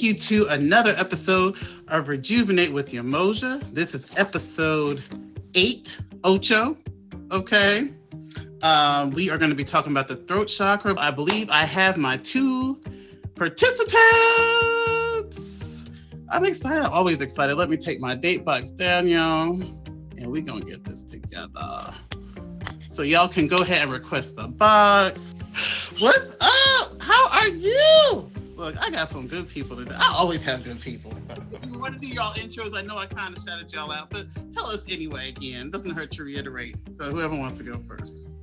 take you to another episode of Rejuvenate with Yemoja. This is episode 8, Ocho. Okay. We are going to be talking about the throat chakra. I believe I have my 2 participants. I'm excited. I'm always excited. Let me take my date box down, y'all. And we're going to get this together. So y'all can go ahead and request the box. What's up? How are you? Look, I got some good people today. I always have good people. If you want to do y'all intros, I know I kind of shouted y'all out, but tell us anyway again. Doesn't hurt to reiterate. So whoever wants to go first.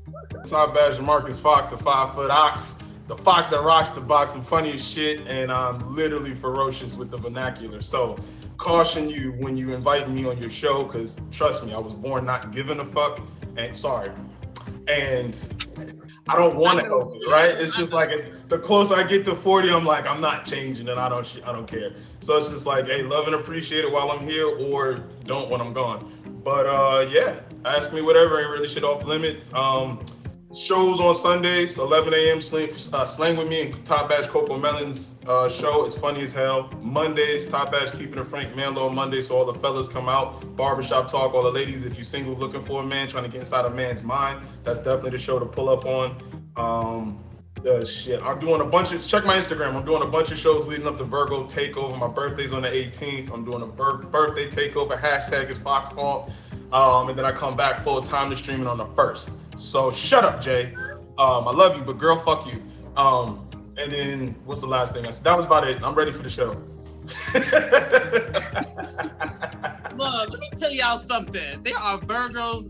Top badge JaMarcus Fox, a 5-foot ox, the fox that rocks the box. I'm funny as shit, and I'm literally ferocious with the vernacular. So caution you when you invite me on your show, because trust me, I was born not giving a fuck. And sorry. And I don't want to help you, right? It's just like the closer I get to 40, I'm like, I'm not changing, and I don't care. So it's just like, hey, love and appreciate it while I'm here, or don't when I'm gone. But yeah, ask me whatever. Ain't really shit off limits. Shows on Sundays, 11 a.m. Slang with me and Top Badge Coco Melon's show. It's funny as hell. Mondays, Top Badge Keeping It Frank Manlow on Monday, so all the fellas come out. Barbershop Talk, all the ladies, if you single looking for a man, trying to get inside a man's mind, that's definitely the show to pull up on. Shit, I'm doing a bunch of, check my Instagram, I'm doing a bunch of shows leading up to Virgo Takeover. My birthday's on the 18th. I'm doing a birthday takeover, hashtag is Fox Fault. And then I come back full time to streaming on the 1st. So shut up, Jay. I love you, but girl, fuck you. And then what's the last thing I said? That was about it. I'm ready for the show. Look, let me tell y'all something. There are Virgos,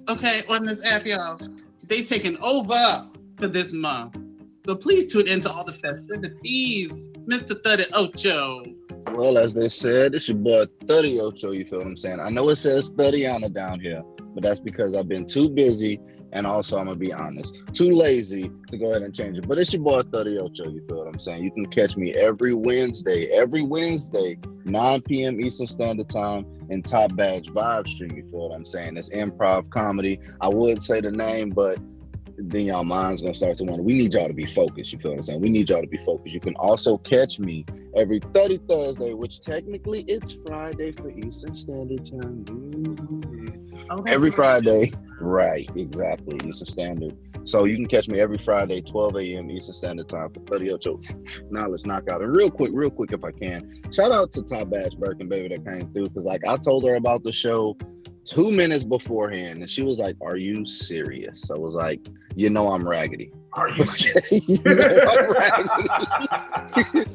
okay, on this app, y'all. They taking over for this month. So please tune into all the festivities. Mr. Thuddy Ocho. Well, as they said, it's your boy Thuddy Ocho, you feel what I'm saying? I know it says Thuddyana down here, but that's because I've been too busy, and also, I'm going to be honest, too lazy to go ahead and change it. But it's your boy Thuddy Ocho, you feel what I'm saying? You can catch me every Wednesday, 9 p.m. Eastern Standard Time, in Top Badge Vibe Stream, you feel what I'm saying? It's improv comedy. I would say the name, but then y'all mind's gonna start to wonder. We need y'all to be focused, you feel what I'm saying? We need y'all to be focused. You can also catch me every Thursday, which technically it's Friday for Eastern Standard Time. Okay, every Friday, right, exactly, Eastern Standard. So you can catch me every Friday, 12 a.m. Eastern Standard Time for Thuddy Ocho. Now let's knock out. And real quick if I can, shout out to Top Badge Birkin, baby, that came through, because like I told her about the show 2 minutes beforehand, and she was like, "Are you serious?" I was like, "You know I'm raggedy." Are you serious? You know I'm raggedy.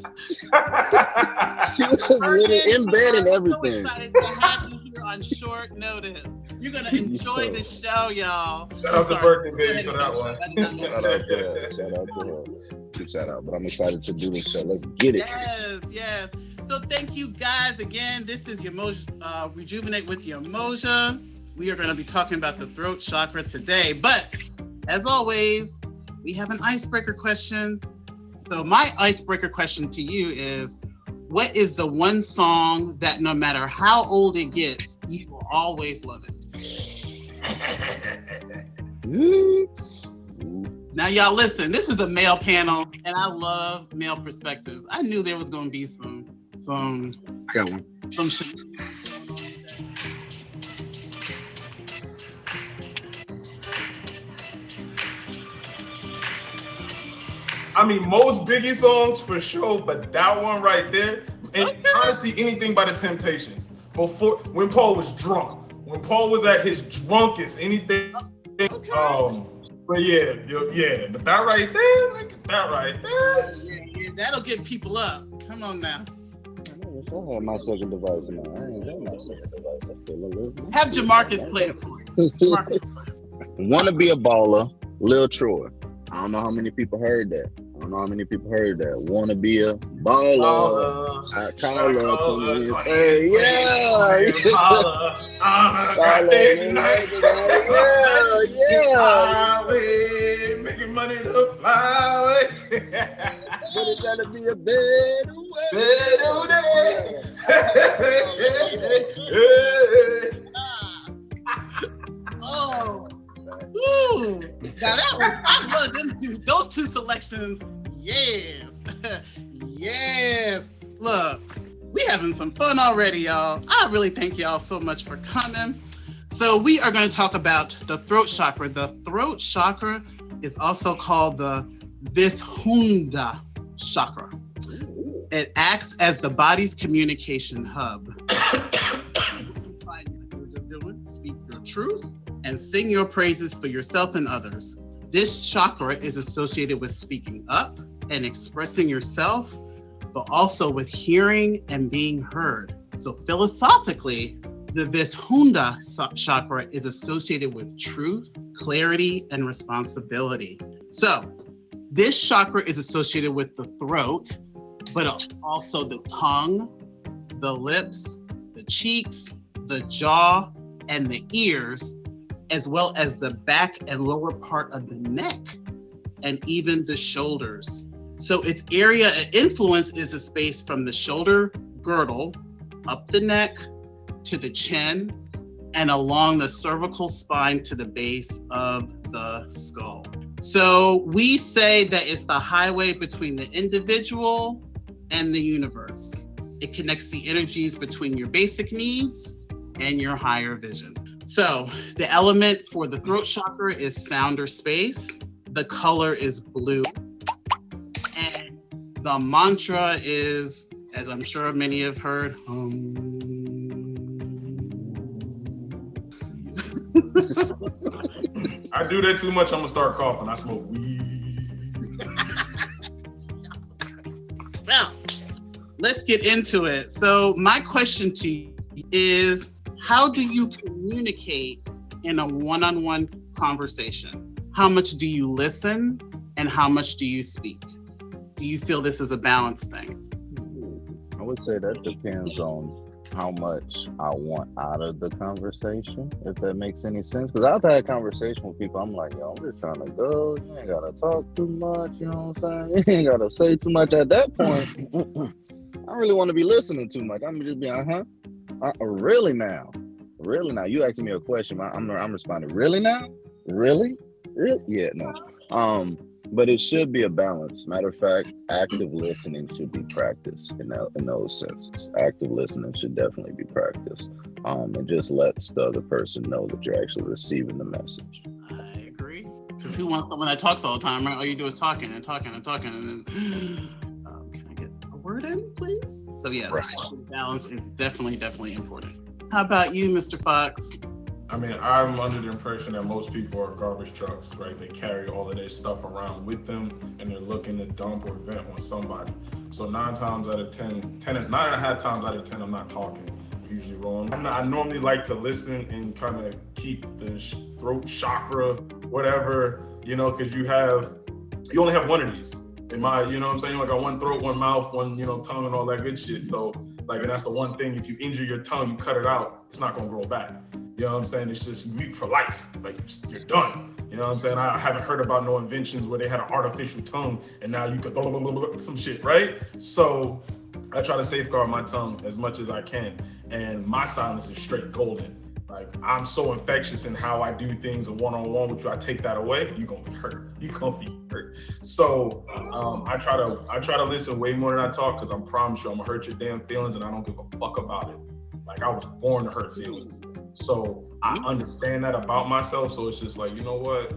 She was literally in bed and everything. I'm so excited to have you here on short notice. You're gonna enjoy the show, y'all. Shout out to Birkin, baby, for that one. Shout out to her. Shout out. But I'm excited to do this show. Let's get it. Yes. So thank you guys again. This is Yemoja, Rejuvenate with Yemoja. We are going to be talking about the throat chakra today. But as always, we have an icebreaker question. So my icebreaker question to you is, what is the one song that no matter how old it gets, you will always love it? Now y'all listen, this is a male panel and I love male perspectives. I knew there was going to be some shit. I mean, most Biggie songs for sure, but that one right there, and honestly, anything by the Temptations. Before, when Paul was drunk, when Paul was at his drunkest, anything. Okay. But yeah, but that right there, look at that right there. Yeah, that'll get people up. Come on now. I have my second device now. I ain't got my second device. Have JaMarcus play it for you. Wanna Be a Baller, Lil Troy. I don't know how many people heard that. Wanna be a baller. I call her to me. Hey, yeah. Making money to fly away. But it's gotta be a better way. Oh. Now that was, I love those two selections Yes. Yes. Look, we having some fun already, y'all. I really thank y'all so much for coming. So we are going to talk about the throat chakra. The throat chakra is also called the Vishunda chakra. It acts as the body's communication hub. Like we were just doing, speak your truth and sing your praises for yourself and others. This chakra is associated with speaking up and expressing yourself, but also with hearing and being heard. So philosophically, the Vishunda chakra is associated with truth, clarity, and responsibility. So this chakra is associated with the throat, but also the tongue, the lips, the cheeks, the jaw, and the ears, as well as the back and lower part of the neck, and even the shoulders. So its area of influence is the space from the shoulder girdle, up the neck, to the chin, and along the cervical spine to the base of the skull. So we say that it's the highway between the individual and the universe. It connects the energies between your basic needs and your higher vision. So the element for the throat chakra is sound or space. The color is blue. And the mantra is, as I'm sure many have heard, I do that too much, I'm gonna start coughing. I smoke weed. Well, let's get into it. So my question to you is, how do you communicate in a one-on-one conversation? How much do you listen and how much do you speak? Do you feel this is a balanced thing? I would say that depends on how much I want out of the conversation, if that makes any sense. Because I've had conversations with people, I'm like, yo, I'm just trying to go. You ain't got to talk too much, you know what I'm saying? You ain't got to say too much at that point. I don't really want to be listening too much. I'm just be, really now? Really now? You asking me a question, I'm responding, really now? Really? Yeah, no. But it should be a balance. Matter of fact, active listening should be practiced in those senses. Active listening should definitely be practiced. It just lets the other person know that you're actually receiving the message. I agree. Because who wants someone that talks all the time, right? All you do is talking and talking and talking, and then can I get a word in, please? So yes, right. Active balance is definitely important. How about you, Mr. Fox? I mean, I'm under the impression that most people are garbage trucks, right? They carry all of their stuff around with them and they're looking to dump or vent on somebody. So 9 times out of 10, 9.5 times out of 10, I'm not talking. I'm usually wrong. I normally like to listen and kind of keep the throat chakra, whatever, you know, because you only have one of these. You know what I'm saying? You only got one throat, one mouth, one, tongue and all that good shit. So and that's the one thing, if you injure your tongue, you cut it out, it's not gonna grow back. You know what I'm saying? It's just mute for life. Like, you're done. You know what I'm saying? I haven't heard about no inventions where they had an artificial tongue and now you could some shit, right? So I try to safeguard my tongue as much as I can. And my silence is straight golden. Like, I'm so infectious in how I do things one-on-one with you. I take that away, you're gonna be hurt. So I try to listen way more than I talk, because I promise you I'm gonna hurt your damn feelings and I don't give a fuck about it. Like, I was born to hurt feelings. So I understand that about myself. So it's just like, you know what?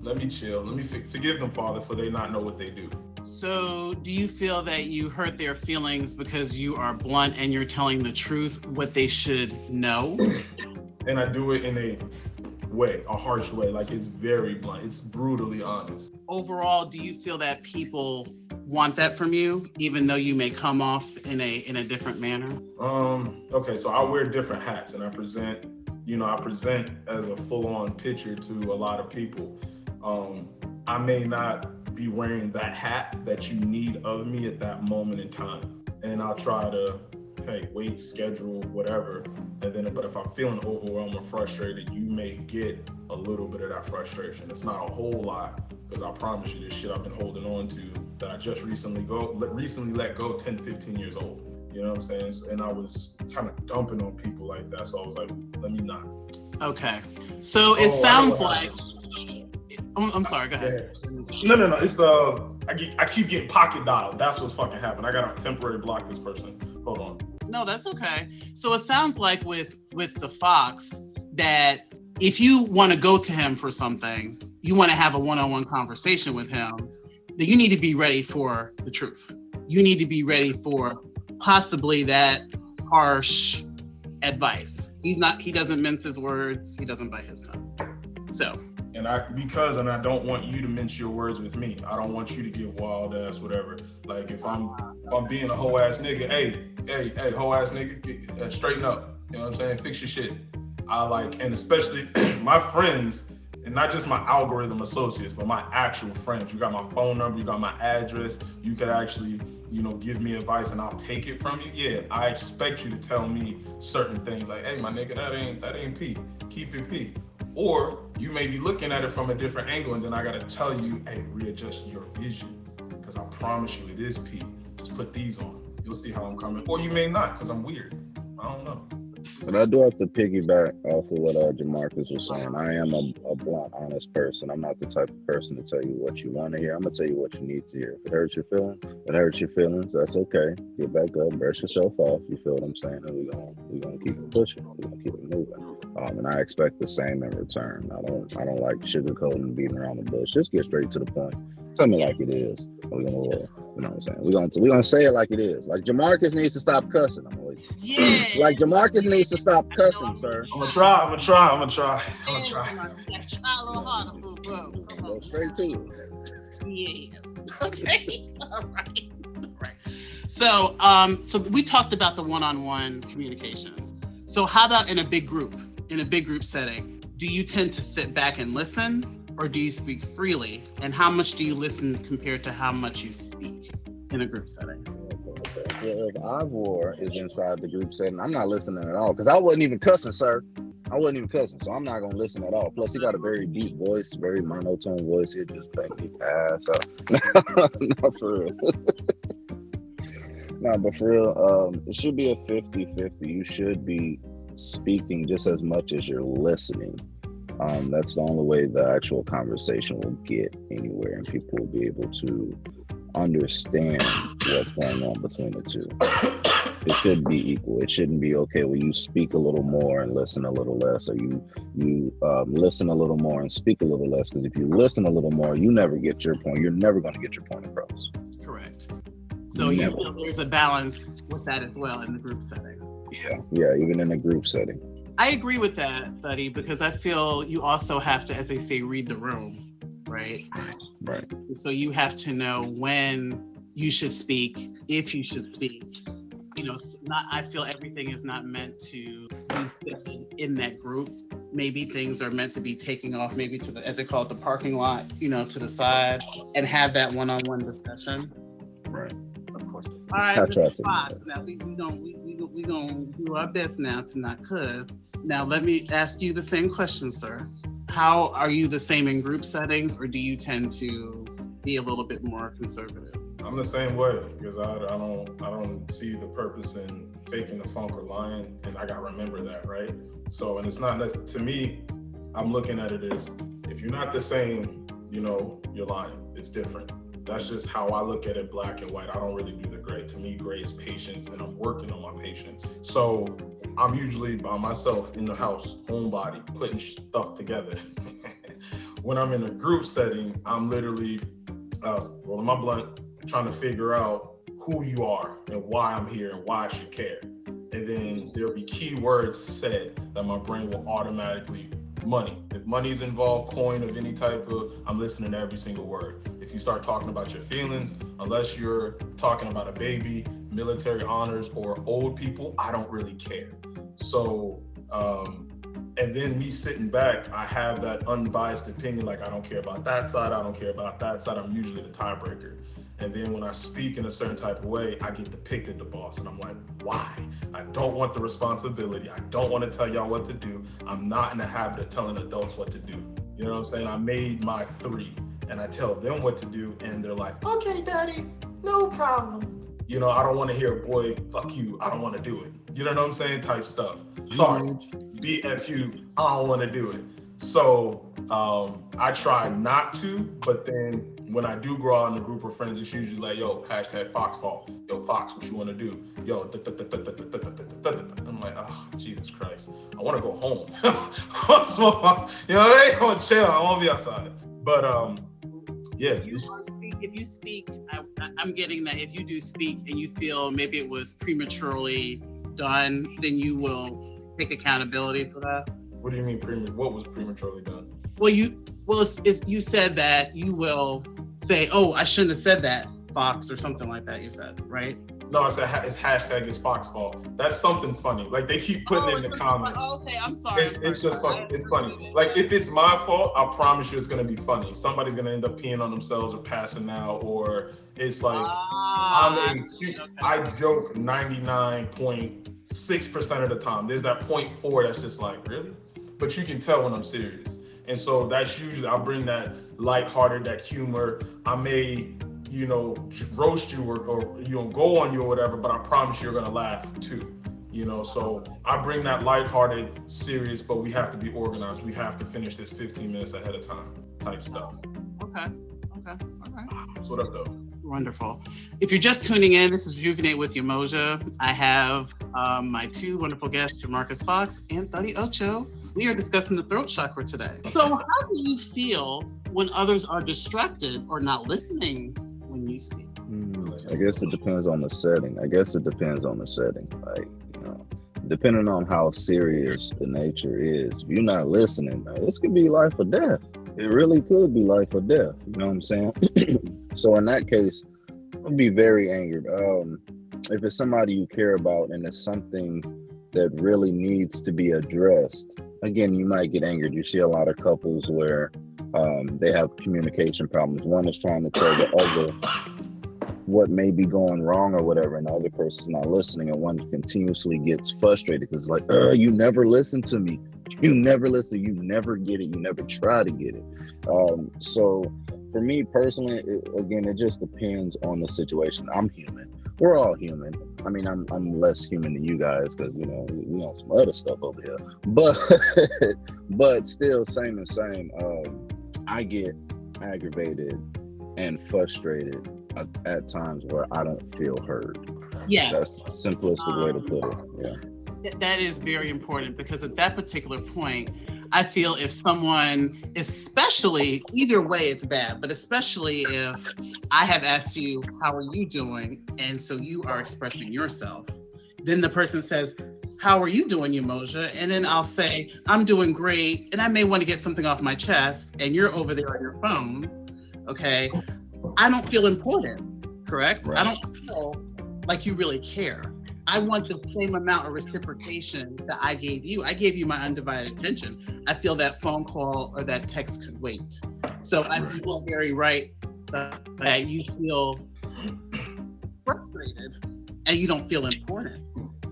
Let me chill. Let me forgive them, Father, for they not know what they do. So do you feel that you hurt their feelings because you are blunt and you're telling the truth, what they should know? And I do it in a harsh way. Like, it's very blunt. It's brutally honest. Overall, do you feel that people want that from you, even though you may come off in a different manner? Okay, so I wear different hats and I present as a full-on picture to a lot of people. I may not be wearing that hat that you need of me at that moment in time. And I'll try to, wait, schedule, whatever. And then, but if I'm feeling overwhelmed or frustrated, you may get a little bit of that frustration. It's not a whole lot, because I promise you, this shit I've been holding on to that I just recently let go, 10, 15 years old. You know what I'm saying? And I was kind of dumping on people like that. So I was like, let me not. Okay. So it sounds like, I'm sorry, go ahead. No. It's I keep getting pocket dialed. That's what's fucking happened. I gotta temporarily block this person. Hold on. No, that's okay. So it sounds like with the Fox that if you want to go to him for something, you want to have a one-on-one conversation with him, then you need to be ready for the truth. You need to be ready for possibly that harsh advice. He doesn't mince his words. He doesn't bite his tongue. So. And I don't want you to mince your words with me. I don't want you to give wild ass whatever. Like if I'm being a hoe ass nigga, hey, hoe ass nigga, straighten up. You know what I'm saying? Fix your shit. And especially my friends, and not just my algorithm associates, but my actual friends. You got my phone number, you got my address. You could actually, give me advice and I'll take it from you. Yeah, I expect you to tell me certain things like, hey, my nigga, that ain't P. Keep it P. Or you may be looking at it from a different angle, and then I gotta tell you, hey, readjust your vision, because I promise you it is P. Just put these on. You'll see how I'm coming. Or you may not, because I'm weird. I don't know. But I do have to piggyback off of what JaMarcus was saying. I am a blunt, honest person. I'm not the type of person to tell you what you want to hear. I'm gonna tell you what you need to hear. If it hurts your feelings, that's okay. Get back up, brush yourself off. You feel what I'm saying? And we gonna keep it pushing. We're gonna keep it moving. And I expect the same in return. I don't like sugarcoating and beating around the bush. Just get straight to the point. Tell me like it is. We're gonna, you know what I'm saying? We're gonna say it like it is. Like JaMarcus needs to stop cussing. Like JaMarcus needs to stop cussing, sir. I'm gonna try. Yeah, try a little harder, boo. Go straight to it. Yes. Okay. All right. So, so we talked about the one-on-one communications. So how about in a big group setting? Do you tend to sit back and listen, or do you speak freely? And how much do you listen compared to how much you speak in a group setting? Well, if Ivor is inside the group setting, I'm not listening at all, because I wasn't even cussing, sir. I wasn't even cussing, so I'm not gonna listen at all. Plus, he got a very deep voice, very monotone voice. He'll just make me pass. Not for real. No, but for real, it should be a 50-50. You should be speaking just as much as you're listening. That's the only way the actual conversation will get anywhere, and people will be able to understand what's going on between the two. It should be equal. It shouldn't be okay when you speak a little more and listen a little less, or you listen a little more and speak a little less. Because if you listen a little more, you never get your point. You're never going to get your point across. Correct. So you feel there's a balance with that as well in the group setting. Yeah, even in a group setting. I agree with that, Thuddy, because I feel you also have to, as they say, read the room, right? Right. So you have to know when you should speak, if you should speak. I feel everything is not meant to be said in that group. Maybe things are meant to be taking off, maybe to the, as they call it, the parking lot, to the side, and have that one-on-one discussion. Right. Of course. All right, now we gonna do our best now to not cuss. Now let me ask you the same question, sir. How are you the same in group settings, or do you tend to be a little bit more conservative? I'm the same way, because I don't see the purpose in faking the funk or lying, and I gotta remember that, right? So, and it's not to me, I'm looking at it as, if you're not the same, you're lying. It's different. That's just how I look at it, black and white. I don't really do the gray. To me, gray is patience, and I'm working on my patience. So I'm usually by myself in the house, homebody, putting stuff together. When I'm in a group setting, I'm literally rolling my blunt, trying to figure out who you are and why I'm here and why I should care. And then there'll be key words said that my brain will automatically, money. If money's involved, coin of any type of, I'm listening to every single word. If you start talking about your feelings, unless you're talking about a baby, military honors, or old people, I don't really care. So, and then me sitting back, I have that unbiased opinion, like I don't care about that side, I don't care about that side, I'm usually the tiebreaker. And then when I speak in a certain type of way, I get depicted the boss, and I'm like, why? I don't want the responsibility. I don't want to tell y'all what to do. I'm not in the habit of telling adults what to do. You know what I'm saying? I made my 3, and I tell them what to do, and they're like, okay, daddy, no problem. I don't want to hear, boy, fuck you, I don't want to do it. You know what I'm saying? Type stuff. Sorry, BFU, I don't want to do it. So I try not to, but then when I do grow out in a group of friends, it's usually like, yo, hashtag Fox fault. Yo, Fox, what you want to do? Yo, I'm like, oh, Jesus Christ. I want to go home. I want to smoke. You know what I mean? I want to chill. I want to be outside. But, yeah. If you speak, I'm getting that if you do speak and you feel maybe it was prematurely done, then you will take accountability for that. What do you mean what was prematurely done? Well, you said that you will say, oh, I shouldn't have said that, Fox, or something like that, you said, right? No, I said it's hashtag it's Fox fault. That's something funny. Like they keep putting in the comments. Okay, I'm sorry. It's just funny. It's funny. Like if it's my fault, I promise you it's gonna be funny. Somebody's gonna end up peeing on themselves or passing out, or it's like I joke 99.6% of the time. There's that 0.4 that's just like, really? But you can tell when I'm serious. And so that's usually, I bring that lighthearted, that humor. I may, roast you or go on you or whatever, but I promise you're gonna laugh too. So I bring that lighthearted, serious, but we have to be organized. We have to finish this 15 minutes ahead of time type stuff. Okay. So what up though? Wonderful. If you're just tuning in, this is Rejuvenate with Yemoja. I have my two wonderful guests, JaMarcus Fox and Thuddy Ocho. We are discussing the throat chakra today. So how do you feel when others are distracted or not listening when you speak? I guess it depends on the setting. Like, depending on how serious the nature is. If you're not listening, man, this could be life or death. It really could be life or death. You know what I'm saying? So in that case, I'll be very angered. If it's somebody you care about and it's something that really needs to be addressed, again, you might get angered. You see a lot of couples where they have communication problems. One is trying to tell the other what may be going wrong or whatever, and the other person's not listening, and one continuously gets frustrated because it's like, you never listen to me. You never listen. You never get it. You never try to get it. So for me personally, it just depends on the situation. I'm human. We're all human. I mean, I'm less human than you guys because, we on some other stuff over here. But still, same. I get aggravated and frustrated at times where I don't feel heard. Yeah. That's the simplistic way to put it. Yeah. That is very important because at that particular point, I feel if someone, especially, either way it's bad, but especially if I have asked you, how are you doing? And so you are expressing yourself. Then the person says, how are you doing, Yemoja? And then I'll say, I'm doing great. And I may want to get something off my chest and you're over there on your phone. Okay. I don't feel important, correct? Right. I don't feel like you really care. I want the same amount of reciprocation that I gave you. I gave you my undivided attention. I feel that phone call or that text could wait. So I think you're very right that you feel frustrated and you don't feel important.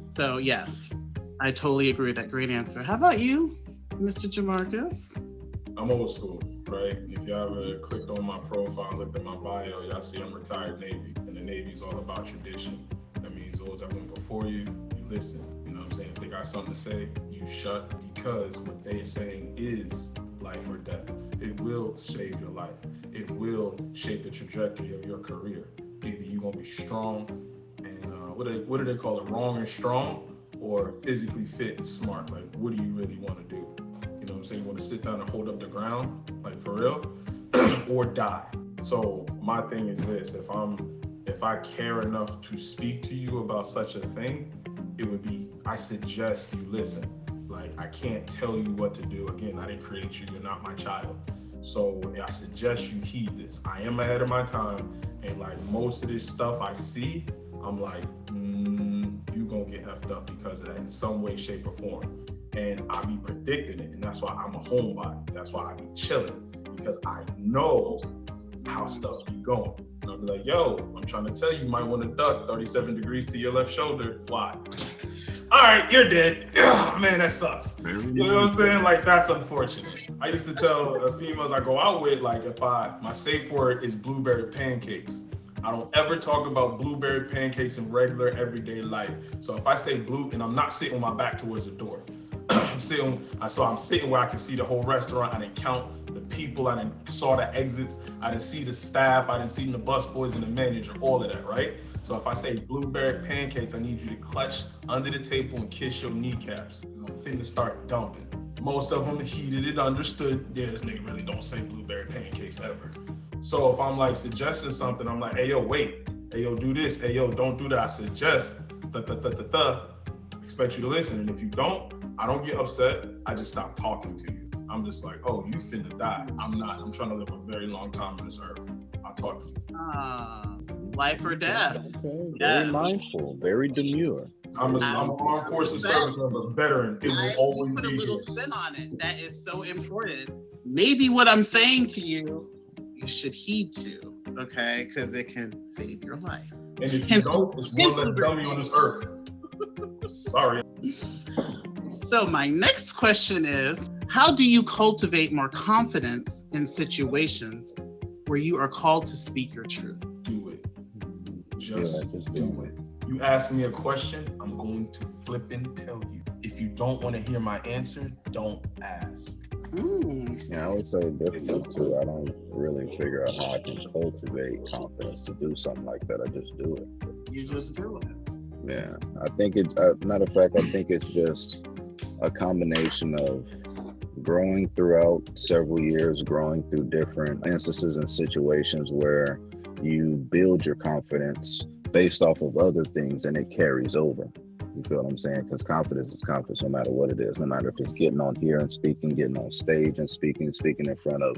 So yes, I totally agree with that. Great answer. How about you, Mr. JaMarcus? I'm old school, right? If y'all ever clicked on my profile, looked at my bio, y'all see I'm retired Navy, and the Navy is all about tradition. That means those that went before you, you listen. You know what I'm saying? If they got something to say, you shut, because what they're saying is life or death. It will save your life. It will shape the trajectory of your career. Either you're gonna be strong and what do they call it? Wrong and strong, or physically fit and smart. Like, what do you really want to do? You know what I'm saying? You want to sit down and hold up the ground, like for real, or die. So my thing is this: if I care enough to speak to you about such a thing, it would be, I suggest you listen. Like, I can't tell you what to do. Again, I didn't create you. You're not my child. So I suggest you heed this. I am ahead of my time, and like most of this stuff I see, I'm like, you gonna get effed up because of that in some way, shape, or form. And I be predicting it, and that's why I'm a homebody. That's why I be chilling, because I know how stuff be going. And I'll be like, yo, I'm trying to tell you, you might want to duck 37 degrees to your left shoulder. Why? All right, you're dead. Ugh, man, that sucks. You know what I'm saying? Like, that's unfortunate. I used to tell the females I go out with, like, my safe word is blueberry pancakes. I don't ever talk about blueberry pancakes in regular everyday life. So if I say blue, and I'm not sitting with my back towards the door. I'm sitting where I can see the whole restaurant. I didn't count the people. I didn't saw the exits. I didn't see the staff. I didn't see the busboys and the manager, all of that, right? So if I say blueberry pancakes, I need you to clutch under the table and kiss your kneecaps. I'm finna start dumping. Most of them heated it, understood. Yeah, this nigga really don't say blueberry pancakes ever. So if I'm like suggesting something, I'm like, hey yo, wait. Hey yo, do this. Hey yo, don't do that. I suggest. Expect you to listen. And if you don't, I don't get upset. I just stop talking to you. I'm just like, oh, you finna die. I'm not. I'm trying to live a very long time on this earth. I'll talk to you. Life or death. Okay. Very mindful, very demure. I'm an armed forces service member, veteran. It will always put a be little here. spin on it. That is so important. Maybe what I'm saying to you, you should heed to, okay? Because it can save your life. And if you don't, it's one less dummy on this earth. Sorry. So my next question is, how do you cultivate more confidence in situations where you are called to speak your truth? Do it. Just do it. You ask me a question, I'm going to flip and tell you. If you don't want to hear my answer, don't ask. Yeah, I would say difficult too. I don't really figure out how I can cultivate confidence to do something like that. I just do it. You just do it. Yeah, I think matter of fact, I think it's just a combination of growing throughout several years, growing through different instances and situations where you build your confidence based off of other things and it carries over. You feel what I'm saying? Because confidence is confidence no matter what it is, no matter if it's getting on here and speaking, getting on stage and speaking in front of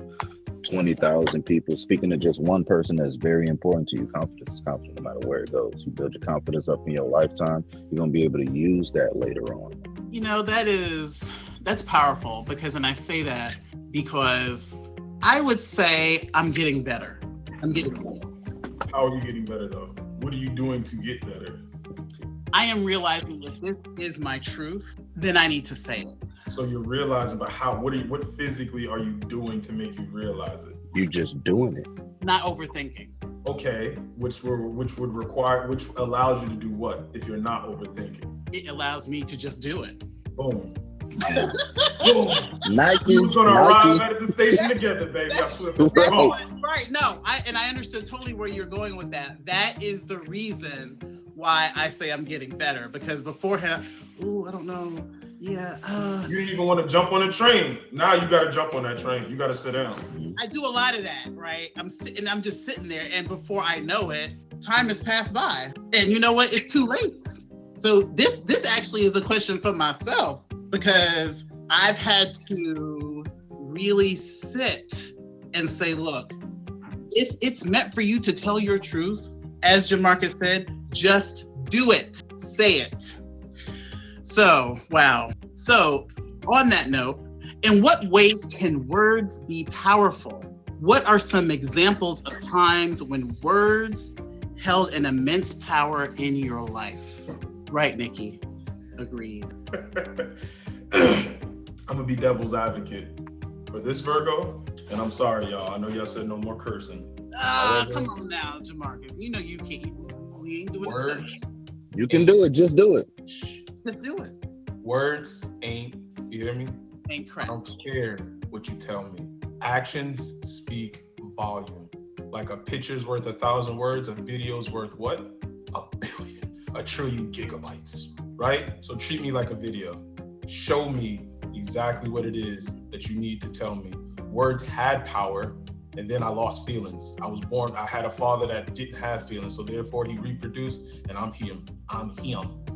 20,000 people, speaking to just one person that's very important to you. Confidence is confidence no matter where it goes. You build your confidence up in your lifetime, you're going to be able to use that later on. You know, that's powerful and I say that because I would say I'm getting better. How are you getting better though? What are you doing to get better? I am realizing if this is my truth, then I need to say it. So you're realizing, but what physically are you doing to make you realize it? You're just doing it. Not overthinking. Okay, which allows you to do what if you're not overthinking? It allows me to just do it. Boom. Boom. Nike. We're gonna arrive at the station together, baby. Right. No, I understood totally where you're going with that. That is the reason why I say I'm getting better, because beforehand, I don't know. Yeah. You didn't even want to jump on a train. Now you got to jump on that train. You got to sit down. I do a lot of that, right? I'm just sitting there, and before I know it, time has passed by, and you know what? It's too late. So this actually is a question for myself, because I've had to really sit and say, look, if it's meant for you to tell your truth, as JaMarcus said, just do it. Say it. So, wow. So, on that note, in what ways can words be powerful? What are some examples of times when words held an immense power in your life? Right, Nikki? Agreed. I'm gonna be devil's advocate for this Virgo, and I'm sorry, y'all. I know y'all said no more cursing. Come on now, JaMarcus. You know you can't. We ain't doing words. You can do it. Just do it. Just do it. Words ain't. You hear me? Ain't crap. I don't care what you tell me. Actions speak volume. Like a picture's worth 1,000 words. A video's worth what? 1 billion, 1 trillion gigabytes. Right? So treat me like a video. Show me exactly what it is that you need to tell me. Words had power, and then I lost feelings. I was born, I had a father that didn't have feelings, so therefore he reproduced, and I'm him.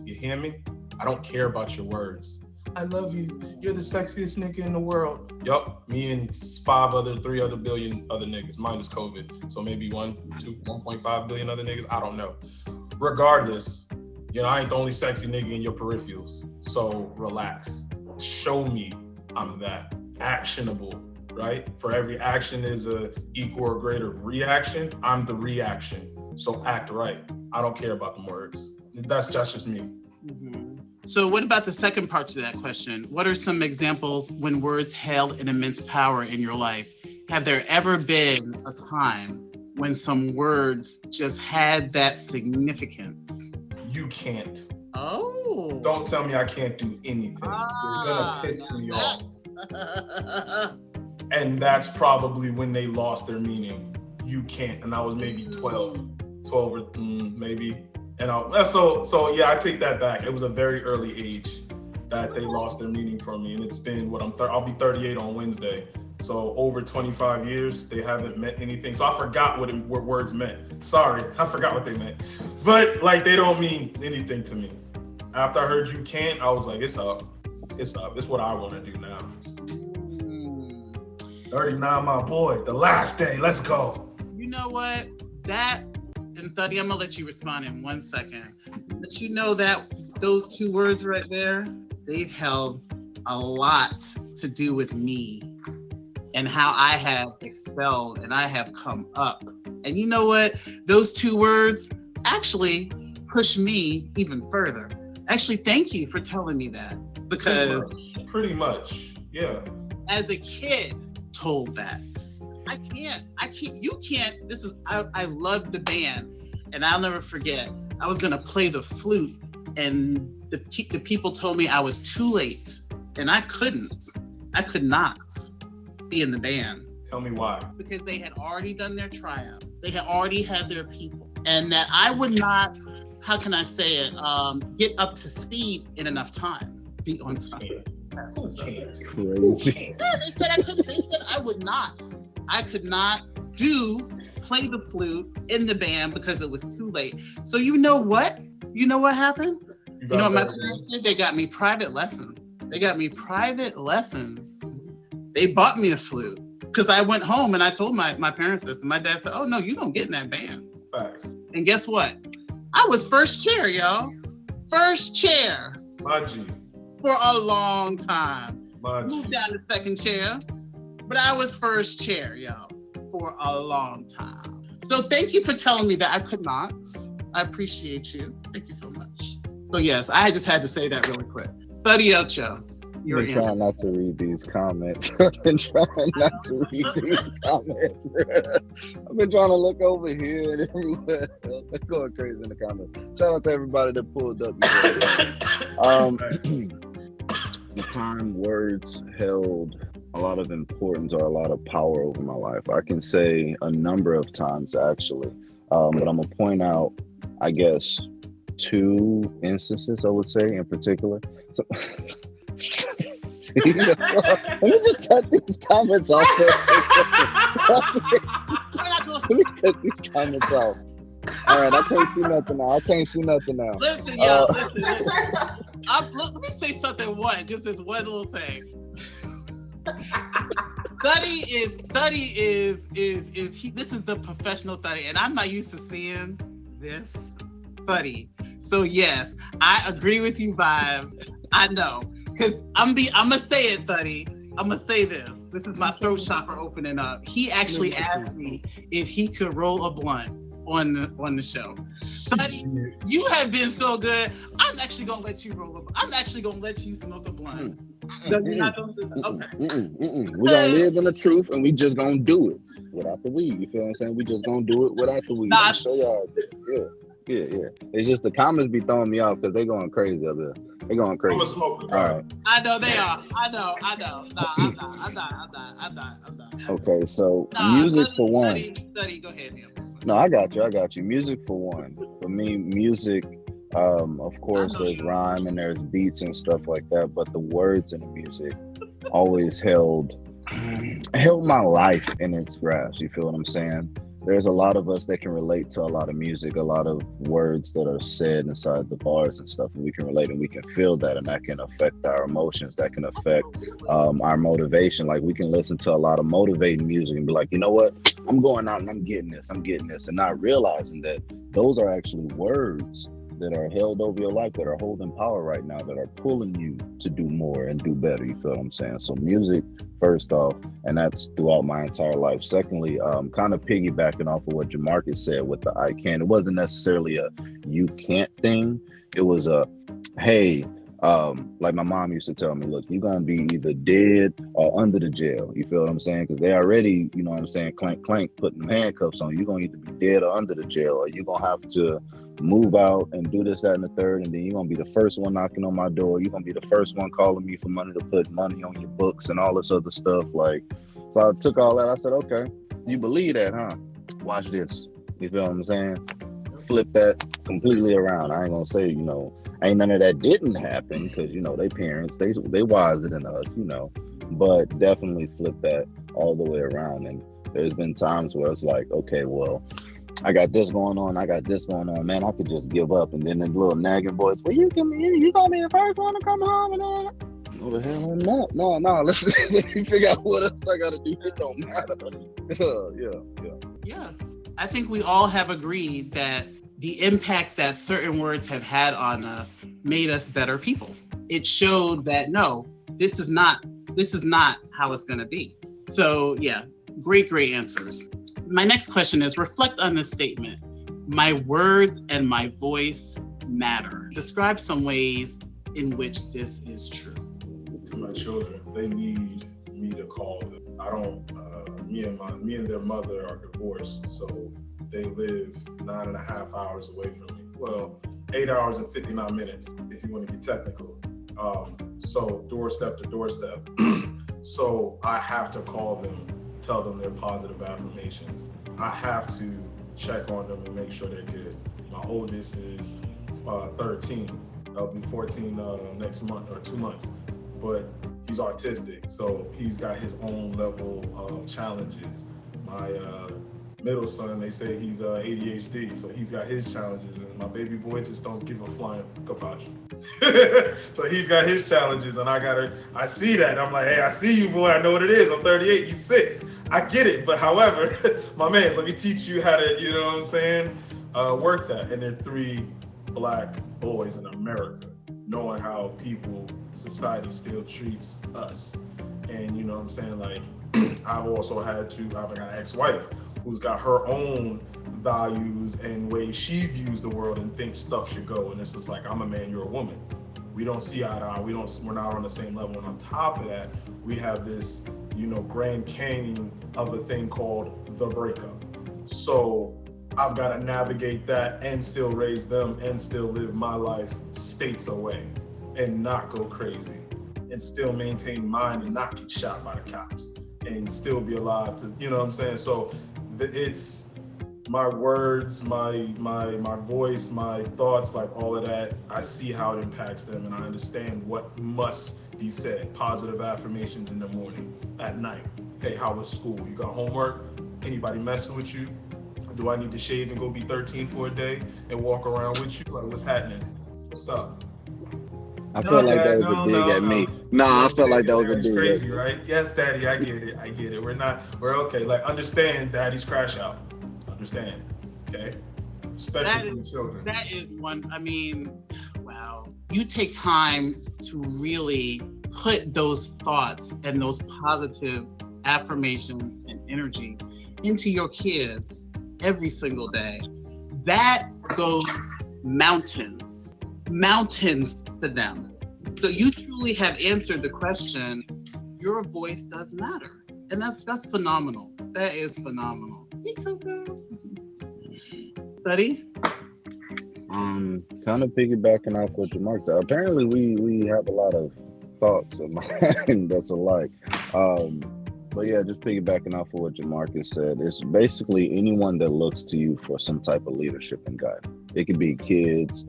You hear me? I don't care about your words. I love you. You're the sexiest nigga in the world. Yup, me and 3 other billion other niggas, minus COVID. So maybe 1.5 billion other niggas, I don't know. Regardless, I ain't the only sexy nigga in your peripherals. So relax. Show me I'm that. Actionable, right? For every action is a equal or greater reaction. I'm the reaction. So act right. I don't care about the words. That's just me. Mm-hmm. So what about the second part to that question? What are some examples when words held an immense power in your life? Have there ever been a time when some words just had that significance? You can't. Oh. Don't tell me I can't do anything. You're gonna piss me off. And that's probably when they lost their meaning. You can't. And I was maybe 12 or maybe. And so yeah, I take that back. It was a very early age that they lost their meaning from me. And it's been I'll be 38 on Wednesday. So over 25 years, they haven't meant anything. So I forgot what words meant. Sorry, I forgot what they meant. But like, they don't mean anything to me. After I heard you can't, I was like, it's up. It's up. It's what I want to do now. 39, my boy. The last day. Let's go. You know what? That, and Thuddy, I'm going to let you respond in 1 second. But you know that those two words right there, they've held a lot to do with me and how I have excelled and I have come up. And you know what? Those two words actually push me even further. Actually, thank you for telling me that, because pretty much, yeah. As a kid, told that you can't. I love the band, and I'll never forget. I was gonna play the flute, and the people told me I was too late, and I could not be in the band. Tell me why. Because they had already done their tryout. They had already had their people, and that I would not, how can I say it, get up to speed in enough time, be on time. That's crazy. Yeah, they said I couldn't. They said I would not. I could not play the flute in the band because it was too late. So you know what? You know what happened? You know what my parents did? They got me private lessons. They bought me a flute because I went home and I told my parents this, and my dad said, "Oh no, you don't get in that band." Facts. And guess what? I was first chair, y'all. First chair. My G. For a long time. My G. Moved down to second chair, but I was first chair, y'all, for a long time. So thank you for telling me that I could not. I appreciate you. Thank you so much. So yes, I just had to say that really quick. Thuddy Ocho. I've been trying not to read these comments. I've been trying not to read these comments, bro. I've been trying to look over here and everywhere. They're going crazy in the comments. Shout out to everybody that pulled up. The time words held a lot of importance or a lot of power over my life. I can say a number of times, actually. But I'm going to point out, I guess, 2 instances, I would say, in particular. So, let me just cut these comments off. Let me cut these comments off. All right, I can't see nothing now. Listen, y'all, listen. Let me say something. Just this one little thing. Thuddy is this is the professional Thuddy, and I'm not used to seeing this Thuddy. So yes, I agree with you, Vibes. I know, because I'm gonna say it, Thuddy. I'm gonna say this. This is my throat chakra opening up. He actually asked me if he could roll a blunt on the show. Thuddy, you have been so good. I'm actually gonna let you I'm actually gonna let you smoke a blunt. You're not gonna do that? Okay. We're gonna live in the truth, and we just gonna do it without the weed. You feel what I'm saying? We just gonna do it without the weed. Nah, show y'all. Yeah. It's just the comments be throwing me off because they going crazy up there. They going crazy. I'm a smoker. All right. I know they are. I know. Nah, I'm not. Okay, so music for one. Thuddy, go ahead, Neil. No, I got you. Music for one. For me, music, of course, there's rhyme and there's beats and stuff like that, but the words in the music always held my life in its grasp. You feel what I'm saying? There's a lot of us that can relate to a lot of music, a lot of words that are said inside the bars and stuff, and we can relate and we can feel that, and that can affect our emotions, that can affect our motivation. Like, we can listen to a lot of motivating music and be like, you know what, I'm going out and I'm getting this, and not realizing that those are actually words that are held over your life, that are holding power right now, that are pulling you to do more and do better. You feel what I'm saying? So music, first off, and that's throughout my entire life. Secondly, kind of piggybacking off of what JaMarcus said with the I can't. It wasn't necessarily a you can't thing. It was a, hey, like my mom used to tell me, look, you're going to be either dead or under the jail. You feel what I'm saying? Because they already, you know what I'm saying, clank, putting handcuffs on you. You're going to either be dead or under the jail, or you're going to have to move out and do this, that, and the third, and then you're gonna be the first one knocking on my door. You're gonna be the first one calling me for money to put money on your books and all this other stuff. Like, so I took all that. I said, okay, you believe that, huh? Watch this. You feel what I'm saying? Flip that completely around. I ain't gonna say, ain't none of that didn't happen, because they parents, they wiser than us, but definitely flip that all the way around. And there's been times where it's like, okay, well, I got this going on, man, I could just give up. And then the little nagging boys, well, you gonna be the first one to come home and all that. Oh, the hell no. Let me figure out what else I gotta do. It don't matter. Yeah. I think we all have agreed that the impact that certain words have had on us made us better people. It showed that no, this is not how it's gonna be. So yeah, great answers. My next question is, reflect on this statement. My words and my voice matter. Describe some ways in which this is true. To my children, they need me to call them. I don't, me and their mother are divorced, so they live 9.5 hours away from me. Well, 8 hours and 59 minutes, if you want to be technical. So doorstep to doorstep. So I have to call them, tell them their positive affirmations. I have to check on them and make sure they're good. My oldest is 13. I'll be 14 next month or 2 months. But he's autistic, so he's got his own level of challenges. My middle son, they say he's ADHD, so he's got his challenges, and my baby boy just don't give a flying kaposh. So he's got his challenges, and I see that. I'm like, hey, I see you, boy. I know what it is. I'm 38, you 6. I get it, but however, my man, let me teach you how to, you know what I'm saying, work that. And they're 3 Black boys in America, knowing how society still treats us. And you know what I'm saying, like, I've got an ex-wife who's got her own values and ways she views the world and thinks stuff should go. And it's just like, I'm a man, you're a woman. We don't see eye to eye. We're not on the same level. And on top of that, we have this, Grand Canyon of a thing called the breakup. So I've got to navigate that and still raise them and still live my life states away and not go crazy and still maintain mind and not get shot by the cops and still be alive to, you know what I'm saying? So it's my words, my voice, my thoughts, like all of that. I see how it impacts them, and I understand what must be said. Positive affirmations in the morning, at night. Hey, how was school? You got homework? Anybody messing with you? Do I need to shave and go be 13 for a day and walk around with you? Like, what's happening? What's up? I felt like that was a dig at me. I felt like that was a dig. Crazy, right? Yes, Daddy, I get it. We're okay. Like, understand Daddy's crash out. Understand, okay? Especially for the children. That is one, wow. You take time to really put those thoughts and those positive affirmations and energy into your kids every single day. That goes mountains to them. So you truly have answered the question, your voice does matter. And that's phenomenal. That is phenomenal. Thuddy? Kind of piggybacking off what JaMarcus said. Apparently we have a lot of thoughts of mine that's alike. But yeah, just piggybacking off of what JaMarcus said, it's basically anyone that looks to you for some type of leadership and guidance. It could be kids,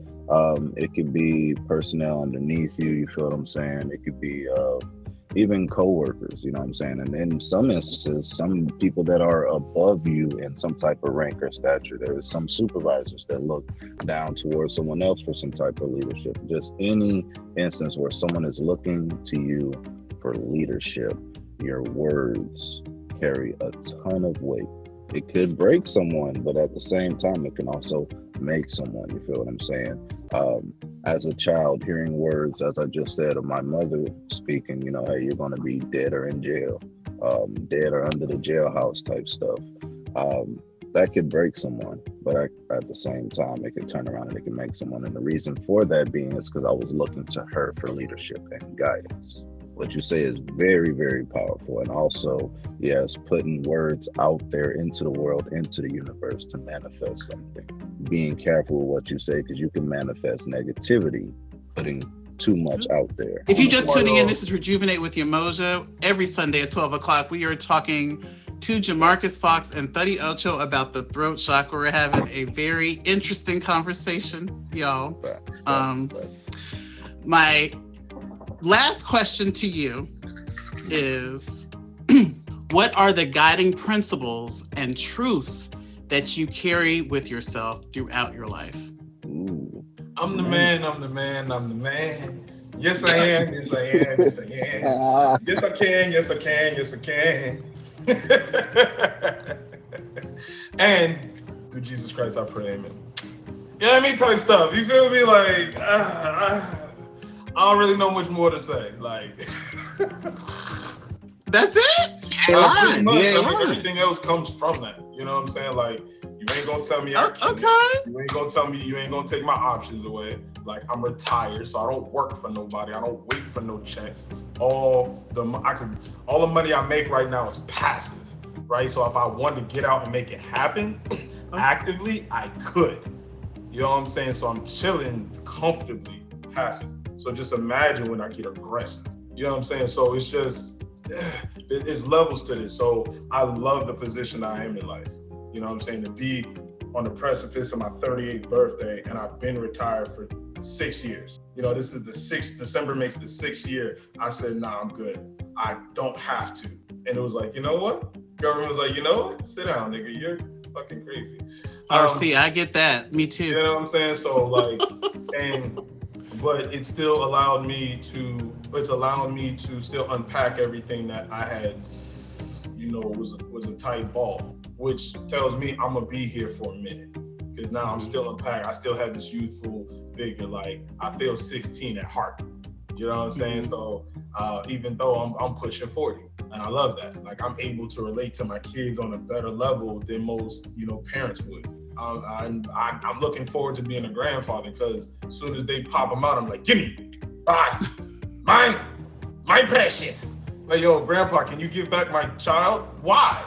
it could be personnel underneath you, you feel what I'm saying? It could be even co-workers, you know what I'm saying? And in some instances, some people that are above you in some type of rank or stature. There's some supervisors that look down towards someone else for some type of leadership. Just any instance where someone is looking to you for leadership, your words carry a ton of weight. It could break someone, but at the same time, it can also make someone, you feel what I'm saying? As a child, hearing words, as I just said, of my mother speaking, you know, hey, you're going to be dead or in jail, dead or under the jailhouse type stuff. That could break someone, but at the same time, it could turn around and it can make someone. And the reason for that being is because I was looking to her for leadership and guidance. What you say is very, very powerful. And also, yes, putting words out there into the world, into the universe to manifest something. Being careful with what you say, because you can manifest negativity, putting too much out there. If you're just tuning in, this is Rejuvenate with Yemoja. Every Sunday at 12 o'clock, we are talking to JaMarcus Fox and Thuddy Ocho about the throat chakra. We're having a very interesting conversation, y'all. My last question to you is, what are the guiding principles and truths that you carry with yourself throughout your life? Ooh. I'm the man, I'm the man, I'm the man. Yes, I am, yes, I am, yes, I am. Yes, I can, yes, I can, yes, I can. And through Jesus Christ, I pray, amen. You know what I mean? Type stuff. You feel me? Like, I don't really know much more to say. Like, that's it? Pretty much. I mean, everything else comes from that. You know what I'm saying? Like, you ain't gonna tell me I can't. Okay. You ain't gonna tell me you ain't gonna take my options away. Like, I'm retired, so I don't work for nobody. I don't wait for no checks. All the money I make right now is passive, right? So if I wanted to get out and make it happen actively, I could. You know what I'm saying? So I'm chilling comfortably passive. So just imagine when I get aggressive. You know what I'm saying? So it's just, it's levels to this. So I love the position I am in life. You know what I'm saying? To be on the precipice of my 38th birthday, and I've been retired for 6 years. You know, this is the 6th, December makes the 6th year. I said, nah, I'm good. I don't have to. And it was like, you know what? Government was like, you know what? Sit down, nigga. You're fucking crazy. See, I get that. Me too. You know what I'm saying? So like, but it still allowed me to still unpack everything that I had, you know, was a tight ball, which tells me I'm gonna be here for a minute. Because now I'm still unpacked. I still have this youthful vigor. Like, I feel 16 at heart. You know what I'm saying? So even though I'm pushing 40, and I love that. Like, I'm able to relate to my kids on a better level than most, you know, parents would. I'm looking forward to being a grandfather, because as soon as they pop them out, I'm like, gimme, bye, mine, my precious. Like, yo, grandpa, can you give back my child? Why?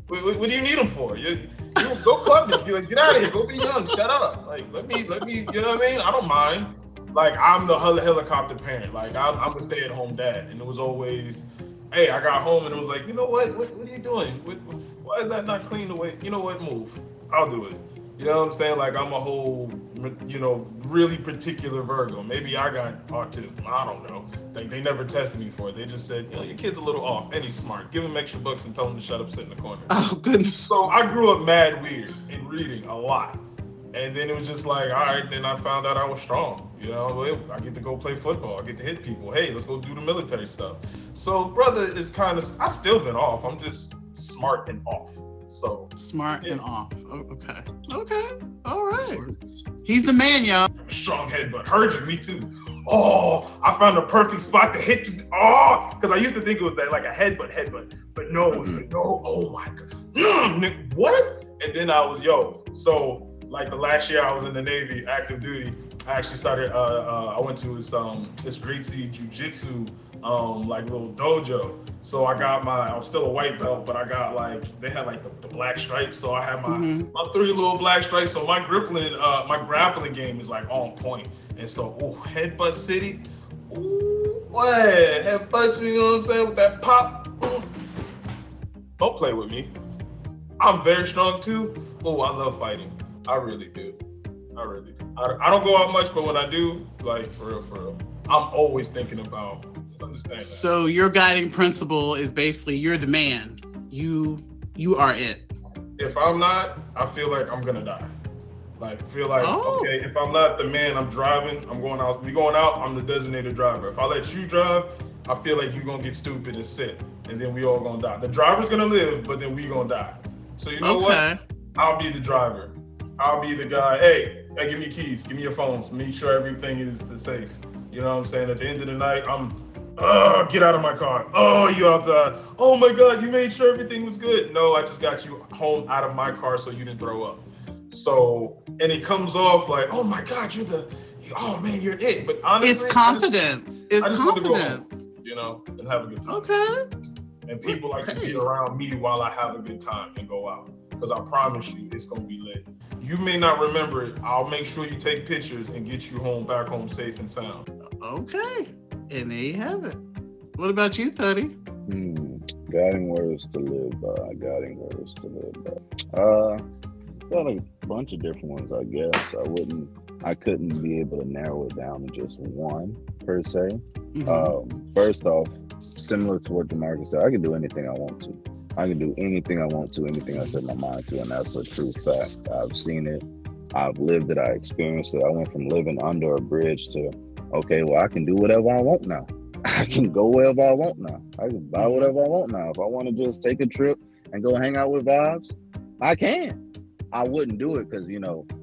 What do you need them for? You go club me. You're like, get out of here. Go be young. Shut up. Like, let me. You know what I mean? I don't mind. Like, I'm the helicopter parent. Like, I'm a stay-at-home dad, and it was always, hey, I got home and it was like, you know what? What are you doing? Why is that not clean the way? You know what? Move. I'll do it. You know what I'm saying? Like, I'm a whole, you know, really particular Virgo. Maybe I got autism. I don't know. They never tested me for it. They just said, you know, your kid's a little off, and he's smart. Give him extra books and tell him to shut up, sit in the corner. Oh, goodness. So I grew up mad weird in reading a lot. And then it was just like, all right, then I found out I was strong. You know, I get to go play football. I get to hit people. Hey, let's go do the military stuff. So brother is kind of, I've still been off. I'm just smart and off. So smart and off. Oh, okay. All right. He's the man, y'all. Strong headbutt. Heard you, me too. Oh, I found the perfect spot to hit you. Oh, because I used to think it was that, like a headbutt. But no, oh my God. What? And then I was, so like the last year I was in the Navy, active duty, I actually started, I went to this Great Sea Jiu-Jitsu, like little dojo. So I was still a white belt, but I got like, they had like the black stripes. So I had my 3 little black stripes. So my grappling game is like on point. And so, headbutt city. Ooh, what? Headbutt, you know what I'm saying? With that pop. Don't play with me. I'm very strong too. Oh, I love fighting. I really do. I don't go out much, but when I do, like for real, I'm always thinking about, just understand that. So your guiding principle is basically, you're the man. You are it. If I'm not, I feel like I'm gonna die. Like, okay, if I'm not the man, I'm driving, I'm going out. We going out, I'm the designated driver. If I let you drive, I feel like you're gonna get stupid and sit, and then we all gonna die. The driver's gonna live, but then we gonna die. So you know what? I'll be the driver. I'll be the guy, hey, give me keys, give me your phones, make sure everything is safe. You know what I'm saying? At the end of the night, get out of my car. Oh, you outside. Oh my God, you made sure everything was good. No, I just got you home out of my car so you didn't throw up. So, and it comes off like, oh my God, you're it. But honestly, it's confidence. I just want to go home. You and have a good time. Okay. And people like to be around me while I have a good time and go out. Because I promise you, it's going to be lit. You may not remember it. I'll make sure you take pictures and get you back home safe and sound. Okay. And there you have it. What about you, Thuddy? Guiding words to live by. Guiding words to live by. Got a bunch of different ones, I guess. I couldn't be able to narrow it down to just one per se. First off, similar to what JaMarcus said, I can do anything I want to. I can do anything I want to, anything I set my mind to, and that's a true fact. I've seen it, I've lived it, I experienced it. I went from living under a bridge to, okay, well, I can do whatever I want now. I can go wherever I want now. I can buy whatever I want now. If I want to just take a trip and go hang out with vibes, I can. I wouldn't do it because,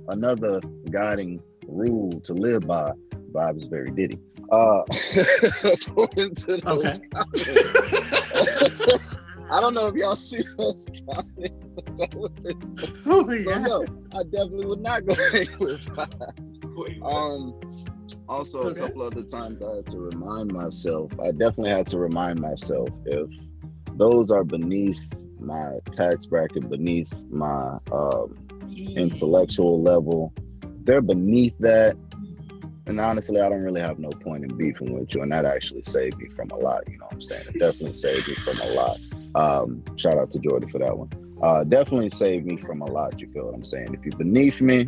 another guiding rule to live by, vibes is very Diddy. According to those comments. I don't know if y'all see those comments. So no, I definitely would not go hang with vibes. Also, a couple other times I had to remind myself, if those are beneath my tax bracket, beneath my intellectual level, they're beneath that. And honestly, I don't really have no point in beefing with you. And that actually saved me from a lot, you know what I'm saying? It definitely saved me from a lot. Shout out to Jordan for that one. Definitely saved me from a lot, you feel what I'm saying? If you're beneath me,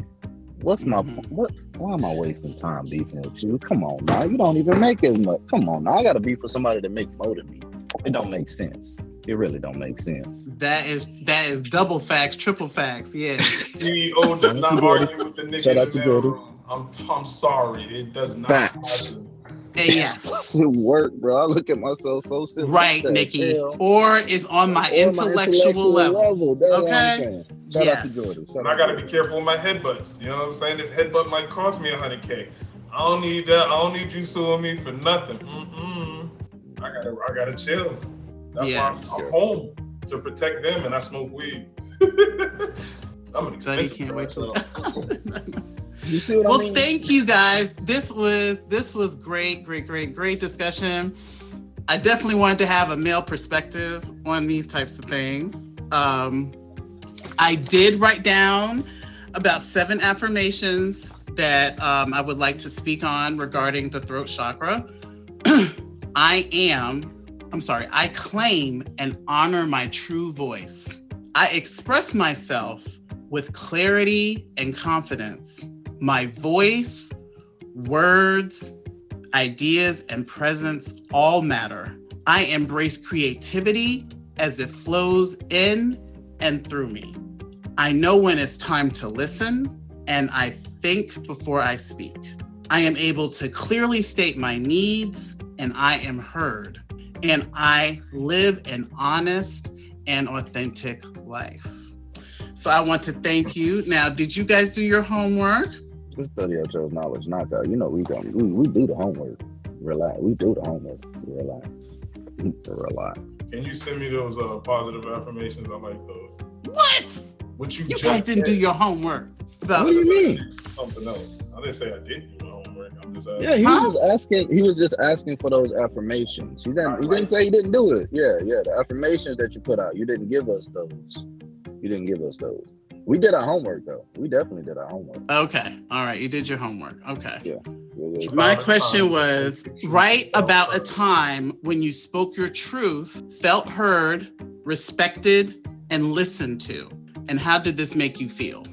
what's my point? Why am I wasting time beefing with you? Come on now, you don't even make as much. Come on now, I gotta beef with somebody that makes more than me. It don't make sense. It really don't make sense. That is double facts, triple facts, yeah. CEO does not argue with the niggas. Shout out to Jordan. I'm sorry, it does not Facts. Yes. It work, bro. I look at myself so simple. Right, Nikki. Or it's on my intellectual level. That's okay. Shout out to Jordan. And I gotta be careful with my headbutts. You know what I'm saying? This headbutt might cost me $100K. I don't need that. I don't need you suing me for nothing. I gotta chill. That's why I'm home to protect them, and I smoke weed. I'm an expensive can't wait till. You see what I mean? Well, thank you guys. This was great discussion. I definitely wanted to have a male perspective on these types of things. I did write down about 7 affirmations that I would like to speak on regarding the throat chakra. I claim and honor my true voice. I express myself with clarity and confidence. My voice, words, ideas, and presence all matter. I embrace creativity as it flows in and through me. I know when it's time to listen, and I think before I speak. I am able to clearly state my needs, and I am heard. And I live an honest and authentic life. So I want to thank you. Now, did you guys do your homework? We study our Joe's knowledge, not that. You know, we do the homework. Relax. We do the homework. Relax. Can you send me those positive affirmations? I like those. What you guys didn't do your homework. What do you mean? Something else. I didn't say I didn't do my homework. I'm just asking. Yeah, he was just asking for those affirmations. He didn't say he didn't do it. Yeah. The affirmations that you put out, you didn't give us those. We did our homework though. We definitely did our homework. Okay. All right. You did your homework. Okay. Yeah. My question was, write about a time when you spoke your truth, felt heard, respected, and listened to. And how did this make you feel?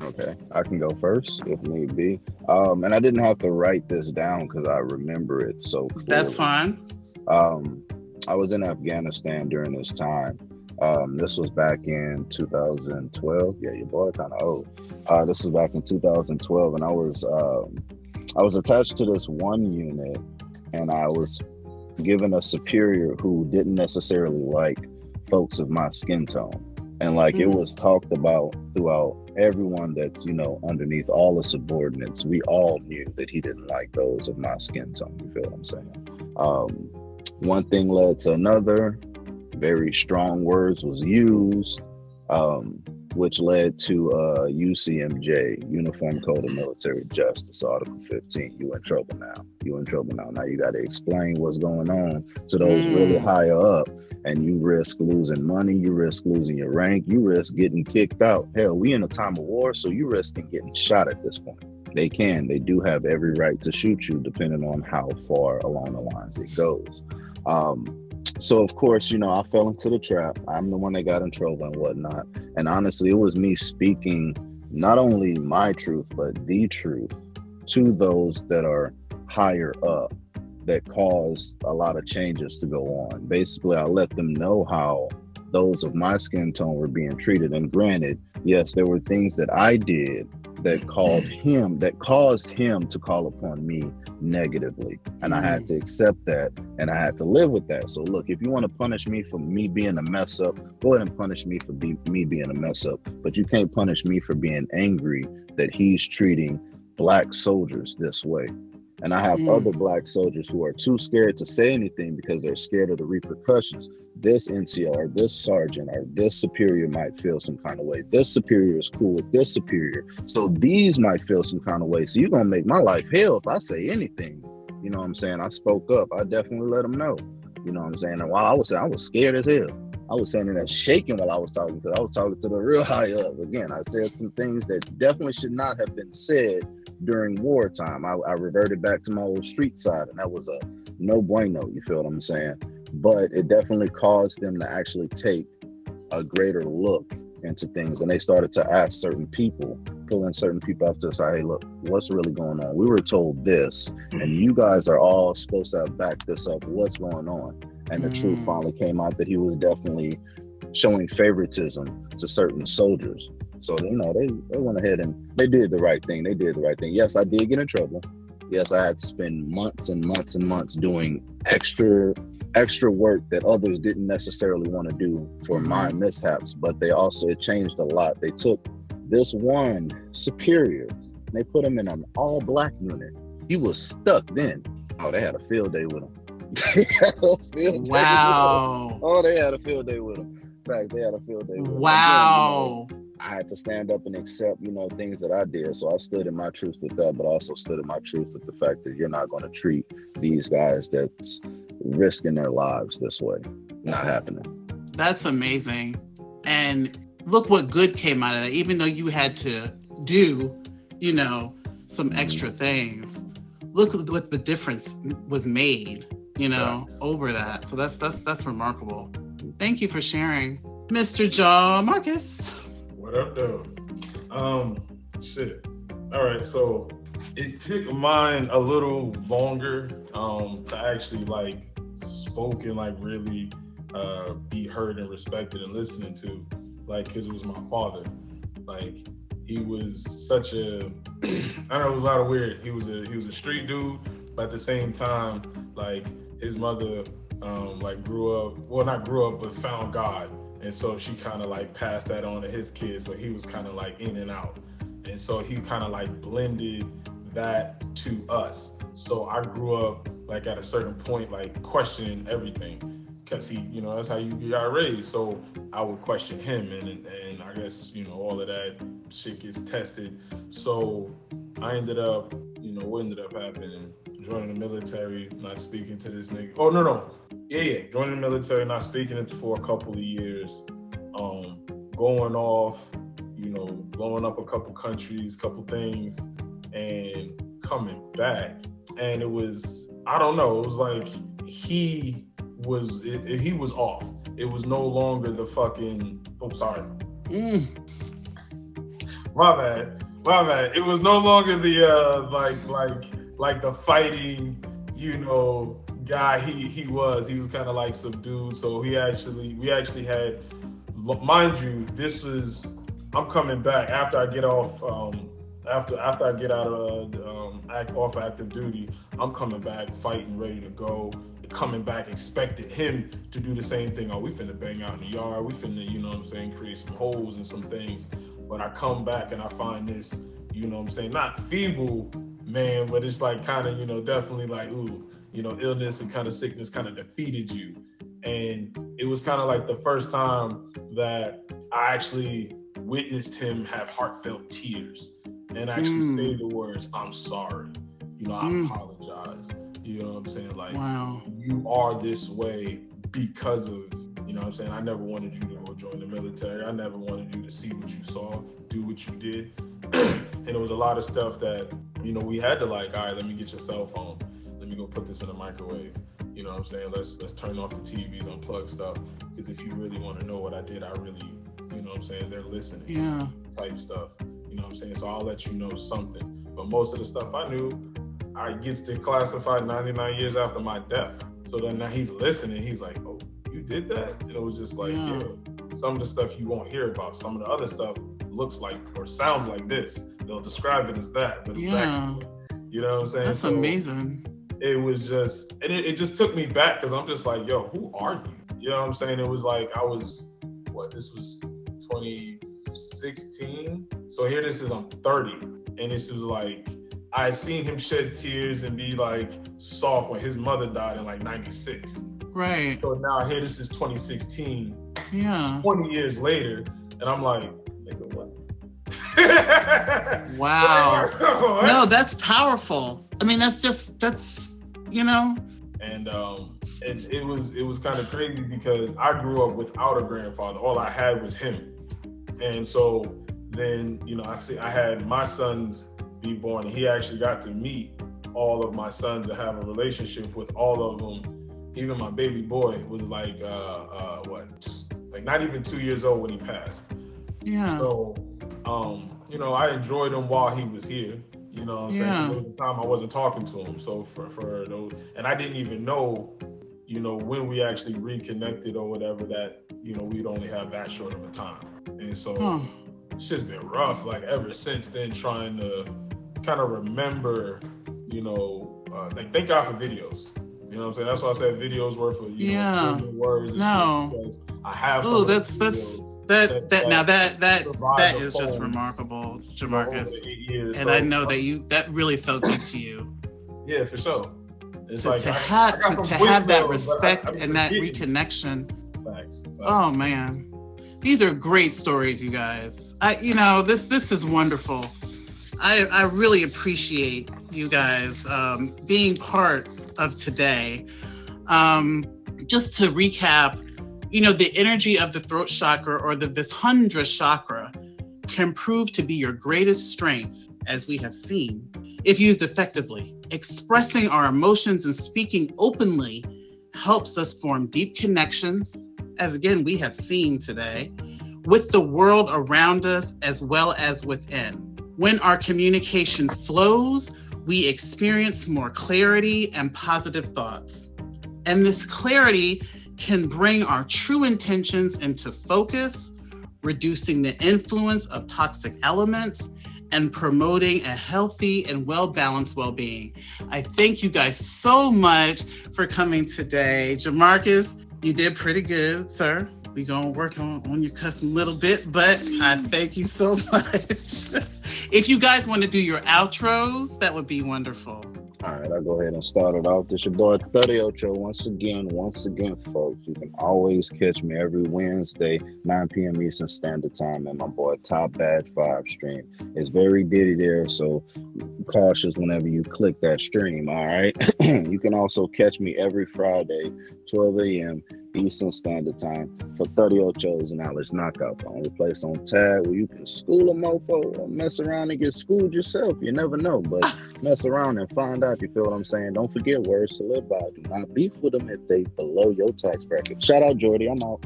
Okay, I can go first if need be. And I didn't have to write this down because I remember it so clearly. That's fine. I was in Afghanistan during this time. This was back in 2012. Yeah, your boy kind of old. This was back in 2012, and I was attached to this one unit, and I was given a superior who didn't necessarily like folks of my skin tone. And it was talked about throughout everyone that's, underneath all the subordinates. We all knew that he didn't like those of my skin tone. You feel what I'm saying? One thing led to another. Very strong words was used. which led to UCMJ, Uniform Code of Military Justice, Article 15. You in trouble now. You in trouble now. Now you got to explain what's going on to those really higher up, and you risk losing money. You risk losing your rank. You risk getting kicked out. Hell, we in a time of war, so you risking getting shot at this point. They do have every right to shoot you, depending on how far along the lines it goes. So of course, I fell into the trap. I'm the one that got in trouble and whatnot. And honestly, it was me speaking not only my truth, but the truth to those that are higher up that caused a lot of changes to go on. Basically, I let them know how those of my skin tone were being treated. And granted, yes, there were things that I did that caused him to call upon me negatively. And I had to accept that, and I had to live with that. So look, if you want to punish me for me being a mess up, go ahead and punish me for me being a mess up. But you can't punish me for being angry that he's treating Black soldiers this way. And I have other Black soldiers who are too scared to say anything because they're scared of the repercussions. This NCO or this sergeant or this superior might feel some kind of way. This superior is cool with this superior. So these might feel some kind of way. So you're going to make my life hell if I say anything. You know what I'm saying? I spoke up. I definitely let them know. You know what I'm saying? And while I was scared as hell. I was saying that shaking while I was talking, because I was talking to the real high up. Again, I said some things that definitely should not have been said during wartime. I reverted back to my old street side, and that was a no bueno, you feel what I'm saying? But it definitely caused them to actually take a greater look into things, and they started to ask certain people, pulling certain people up to say, hey, look, what's really going on? We were told this, and you guys are all supposed to have backed this up. What's going on? And the truth finally came out that he was definitely showing favoritism to certain soldiers. So, they went ahead and they did the right thing. Yes, I did get in trouble. Yes, I had to spend months and months and months doing extra work that others didn't necessarily want to do for my mishaps. But it changed a lot. They took this one superior, and they put him in an all Black unit. He was stuck then. Oh, they had a field day with him. Wow. Oh, they had a field day with him. In fact, they had a field day with him. Wow. Again, I had to stand up and accept, things that I did. So I stood in my truth with that, but also stood in my truth with the fact that you're not going to treat these guys that's risking their lives this way. Not happening. That's amazing. And look what good came out of that. Even though you had to do, some extra things, look what the difference was made. Over that. So that's remarkable. Thank you for sharing, Mr. JaMarcus. What up, though? Shit. All right, so it took mine a little longer to actually spoke and really be heard and respected and listened to, because it was my father. He was such a, I don't know, it was a lot of weird. He was a street dude, but at the same time, his mother but found God, and so she kind of passed that on to his kids, so he was kind of in and out, and so he kind of blended that to us. So I grew up at a certain point questioning everything, because he, that's how you got raised. So I would question him, and I guess all of that shit gets tested. So I ended up, what ended up happening? Joining the military, not speaking to this nigga. Oh, no. Yeah. Joining the military, not speaking it for a couple of years. Going off, blowing up a couple countries, couple things, and coming back. And it was, I don't know, it was he was off. It was no longer the fucking, My bad. It was no longer the, the fighting, guy he was kind of subdued. So we actually had, mind you, I'm coming back after I get off, after I get out of off active duty. I'm coming back fighting, ready to go. Coming back, expected him to do the same thing. Oh, we finna bang out in the yard. We finna, create some holes and some things. But I come back and I find this, not feeble man, but it's kind of, definitely illness and kind of sickness kind of defeated you. And it was kind of the first time that I actually witnessed him have heartfelt tears and actually say the words, "I'm sorry, I apologize." You know what I'm saying? Like, wow. You are this way because of, I never wanted you to go join the military. I never wanted you to see what you saw, do what you did. And it was a lot of stuff that, we had to like, all right, let me get your cell phone. Let me go put this in the microwave. You know what I'm saying? Let's turn off the TVs, unplug stuff. Because if you really want to know what I did, I really, they're listening. Yeah. Type stuff. You know what I'm saying? So I'll let you know something. But most of the stuff I knew, I gets declassified 99 years after my death. So then now he's listening. He's like, oh, you did that? And it was just like, yeah. Some of the stuff you won't hear about. Some of the other stuff looks like or sounds like this. They'll describe it as that. But exactly, you know what I'm saying? That's amazing. It was just, and it just took me back because I'm just like, yo, who are you? You know what I'm saying? It was like, this was 2016. So here this is, I'm 30. And this was like, I seen him shed tears and be like soft when his mother died in like 96. Right. So now here this is 2016. Yeah. 20 years later. And I'm like, nigga, what? Wow. No, that's powerful. I mean, that's And it was kind of crazy because I grew up without a grandfather. All I had was him. And so then, I had my sons be born, and he actually got to meet all of my sons and have a relationship with all of them. Even my baby boy was like, just like not even 2 years old when he passed. Yeah. So, I enjoyed him while he was here. You know what I'm saying? At the time I wasn't talking to him. So for those, and I didn't even know, when we actually reconnected or whatever, that, we'd only have that short of a time. And so it's just been rough, like ever since then, trying to kind of remember, like thank God for videos. You know what I'm saying? That's why I said videos were for words. And shit, I have. Oh, that is just remarkable, JaMarcus. And so, I know that really felt good to you. Yeah, for sure. It's to have that respect and that reconnection. Facts. Oh man, these are great stories, you guys. This is wonderful. I really appreciate you guys being part of today. Just to recap, the energy of the throat chakra or the Vishendra chakra can prove to be your greatest strength, as we have seen, if used effectively. Expressing our emotions and speaking openly helps us form deep connections, as again we have seen today, with the world around us as well as within. When our communication flows, we experience more clarity and positive thoughts. And this clarity can bring our true intentions into focus, reducing the influence of toxic elements and promoting a healthy and well-balanced well-being. I thank you guys so much for coming today. JaMarcus, you did pretty good, sir. We're going to work on your cuss a little bit, but I thank you so much. If you guys want to do your outros, that would be wonderful. All right, I'll go ahead and start it off. This your boy Thuddy Ocho once again, folks. You can always catch me every Wednesday, 9 p.m. Eastern Standard Time, and my boy Top Bad 5 stream. It's very ditty there, so cautious whenever you click that stream, all right? You can also catch me every Friday, 12 a.m. Eastern Standard Time for Thuddy Ocho's Knowledge Knockout, the only place on tag where you can school a mofo or mess around and get schooled yourself. You never know, but mess around and find out. You feel what I'm saying? Don't forget words to live by. Do not beef with them if they below your tax bracket. Shout out, Jordy. I'm out.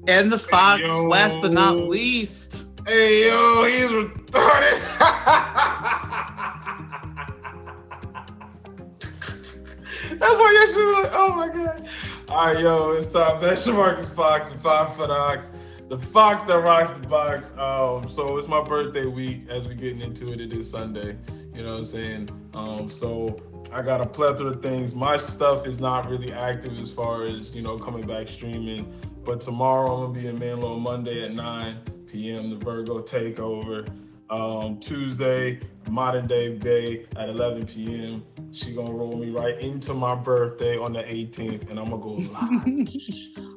And the Fox, last but not least. Hey, yo, he's retarded. That's why you should like, oh my God. All right, yo, it's time. That's JaMarcus Fox, the 5 foot ox, the fox that rocks the box. So it's my birthday week. As we're getting into it, it is Sunday. You know what I'm saying? So I got a plethora of things. My stuff is not really active as far as, coming back streaming. But tomorrow I'm gonna be in Manlow Monday at 9 p.m. The Virgo Takeover. Tuesday, Modern Day Bay at 11 p.m. She gonna roll me right into my birthday on the 18th, and I'm gonna go live.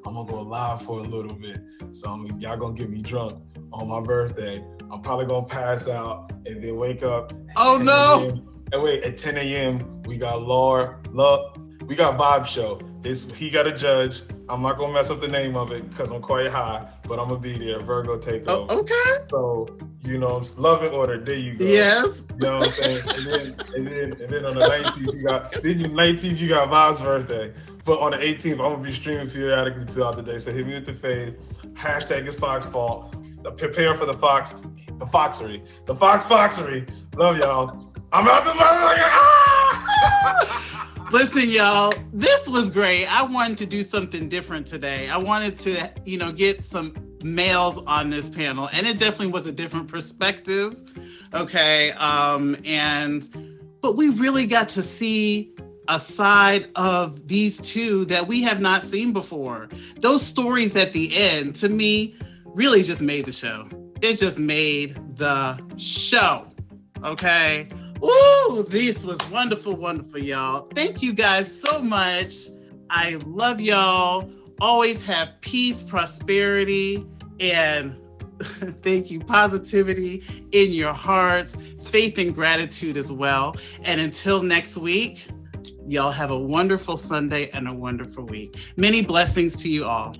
I'm gonna go live for a little bit. So y'all gonna get me drunk on my birthday. I'm probably gonna pass out and then wake up. Oh no! And wait, at 10 a.m. we got we got Vibe Show. He got a judge. I'm not gonna mess up the name of it because I'm quite high, but I'm gonna be there. Virgo takeover. Oh, okay. So love and order. There you go. Yes. You know what I'm saying? And then on the 19th you got Vibes' birthday. But on the 18th I'm gonna be streaming periodically throughout the day. So hit me with the fade. Hashtag it's Fox Fault. Prepare for the Foxery. The Foxery. Love y'all. I'm out to Listen, y'all, this was great. I wanted to do something different today. I wanted to, get some males on this panel, and it definitely was a different perspective. Okay. But we really got to see a side of these two that we have not seen before. Those stories at the end, to me, really just made the show. It just made the show. Okay. Ooh, this was wonderful, wonderful, y'all. Thank you guys so much. I love y'all. Always have peace, prosperity, and thank you, positivity in your hearts, faith and gratitude as well. And until next week, y'all have a wonderful Sunday and a wonderful week. Many blessings to you all.